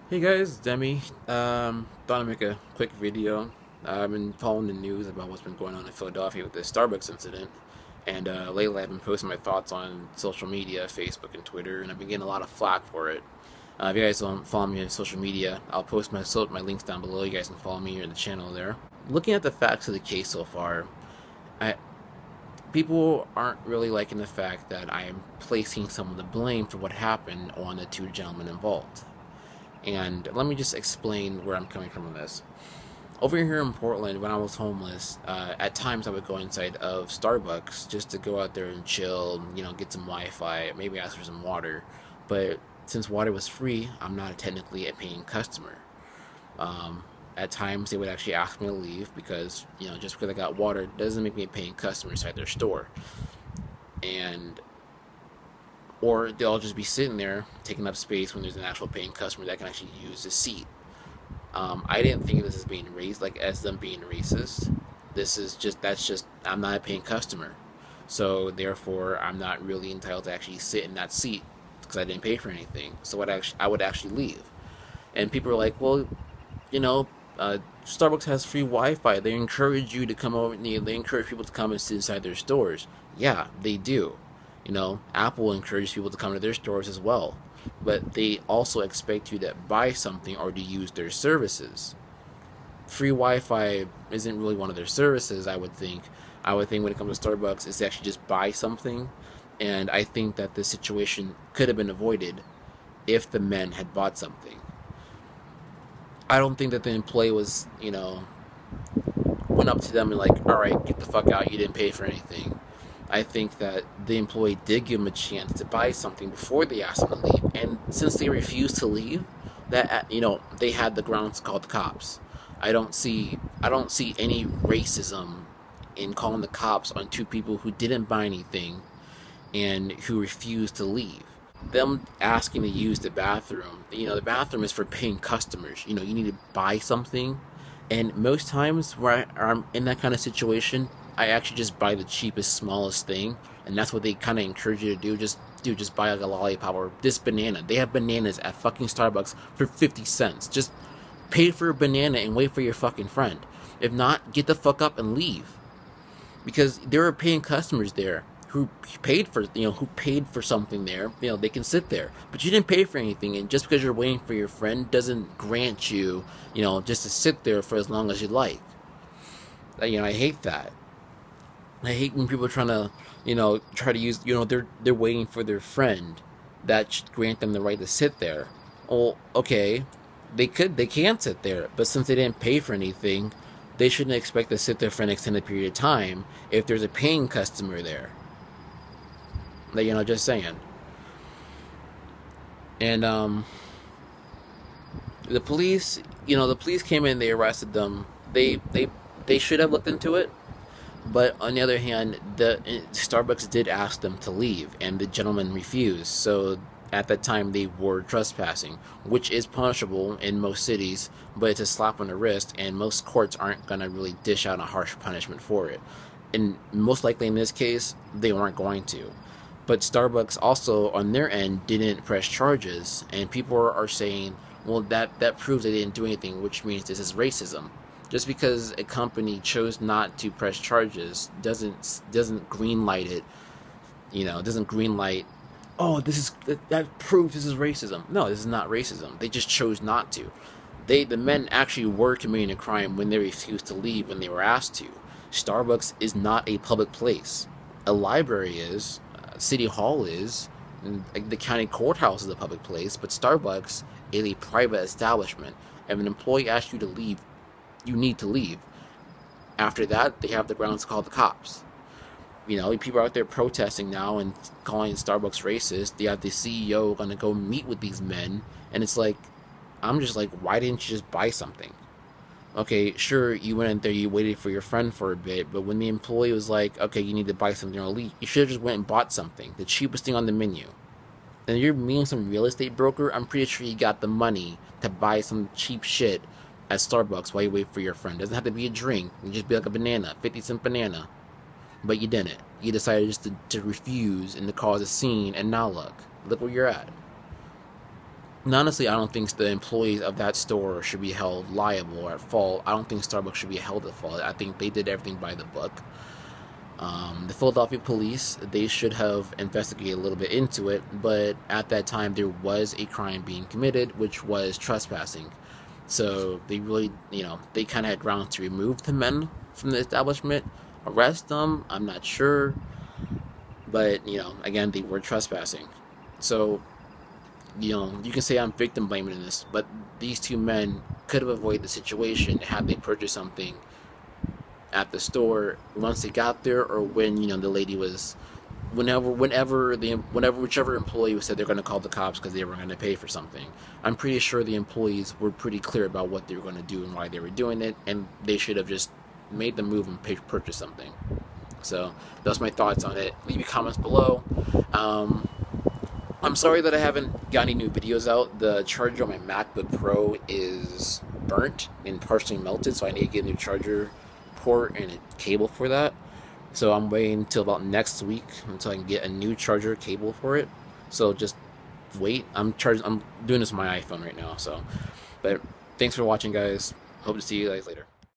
Hey guys, Demi. Thought I'd make a quick video. I've been following the news about what's been going on in Philadelphia with the Starbucks incident, and lately I've been posting my thoughts on social media, Facebook and Twitter, and I've been getting a lot of flack for it. If you guys don't follow me on social media, I'll post my links down below. You guys can follow me or the channel there. Looking at the facts of the case so far, I, people aren't really liking the fact that I am placing some of the blame for what happened on the two gentlemen involved. And let me just explain where I'm coming from on this. Over here in Portland, when I was homeless, at times I would go inside of Starbucks just to go out there and chill, get some Wi-Fi, maybe ask for some water. But since water was free, I'm not technically a paying customer. At times they would actually ask me to leave because, just because I got water doesn't make me a paying customer inside their store. And or they'll just be sitting there taking up space when there's an actual paying customer that can actually use the seat. I didn't think of this as being raised, like as them being racist. That's just I'm not a paying customer, so therefore I'm not really entitled to actually sit in that seat because I didn't pay for anything. So I would actually leave, and people are like, well, you know, Starbucks has free Wi-Fi. They encourage you to come over. They encourage people to come and sit inside their stores. Yeah, they do. Apple encourages people to come to their stores as well, but they also expect you to buy something or to use their services. Free Wi-Fi isn't really one of their services, I would think. I would think when it comes to Starbucks is to actually just buy something, and I think that this situation could have been avoided if the men had bought something. I don't think that the employee was, went up to them and like, all right, get the fuck out, you didn't pay for anything. I think that the employee did give them a chance to buy something before they asked them to leave, and since they refused to leave, that they had the grounds to call the cops. I don't see any racism in calling the cops on two people who didn't buy anything and who refused to leave. Them asking to use the bathroom, the bathroom is for paying customers. You need to buy something, and most times where I'm in that kind of situation, I actually just buy the cheapest, smallest thing, and that's what they kind of encourage you to do. Just buy like a lollipop or this banana. They have bananas at fucking Starbucks for 50 cents. Just pay for a banana and wait for your fucking friend. If not, get the fuck up and leave, because there are paying customers there who paid for something there. They can sit there, but you didn't pay for anything, and just because you're waiting for your friend doesn't grant you, just to sit there for as long as you like. I hate that. I hate when people are trying to, try to use, they're waiting for their friend. That should grant them the right to sit there. Well, okay, they can sit there, but since they didn't pay for anything, they shouldn't expect to sit there for an extended period of time if there's a paying customer there. Just saying. And the police came in, they arrested them. They should have looked into it. But on the other hand, the Starbucks did ask them to leave, and the gentleman refused. So at that time, they were trespassing, which is punishable in most cities, but it's a slap on the wrist, and most courts aren't gonna really dish out a harsh punishment for it. And most likely in this case, they weren't going to. But Starbucks also, on their end, didn't press charges, and people are saying, well, that proves they didn't do anything, which means this is racism. Just because a company chose not to press charges doesn't greenlight it. Doesn't greenlight. Oh, that proves this is racism. No, this is not racism. They just chose not to. The men actually were committing a crime when they refused to leave when they were asked to. Starbucks is not a public place. A library is. City Hall is. And the county courthouse is a public place, but Starbucks is a private establishment. If an employee asks you to leave, you need to leave. After that, they have the grounds to call the cops. People are out there protesting now and calling Starbucks racist. They have the CEO going to go meet with these men, and it's like, I'm just like, why didn't you just buy something? Okay, sure, you went in there, you waited for your friend for a bit, but when the employee was like, okay, you need to buy something or leave, you should have just went and bought something, the cheapest thing on the menu. And you're meeting some real estate broker, I'm pretty sure you got the money to buy some cheap shit at Starbucks while you wait for your friend. It doesn't have to be a drink. It can just be like a banana, 50-cent banana. But you didn't. You decided just to refuse and to cause a scene, and now look where you're at. And honestly, I don't think the employees of that store should be held liable or at fault. I don't think Starbucks should be held at fault. I think they did everything by the book. The Philadelphia police, they should have investigated a little bit into it, but at that time there was a crime being committed, which was trespassing. So they really, they kind of had grounds to remove the men from the establishment, arrest them. I'm not sure, but again, they were trespassing. So you can say I'm victim blaming in this, but these two men could have avoided the situation had they purchased something at the store once they got there, or when the lady was, whenever whichever employee said they're going to call the cops because they were going to pay for something. I'm pretty sure the employees were pretty clear about what they were going to do and why they were doing it, and they should have just made the move and purchased something. So that's my thoughts on it. Leave your comments below. I'm sorry that I haven't got any new videos out. The charger on my MacBook Pro is burnt and partially melted, so I need to get a new charger port and a cable for that. So I'm waiting until about next week until I can get a new charger cable for it. So just wait. I'm doing this on my iPhone right now. But thanks for watching, guys. Hope to see you guys later.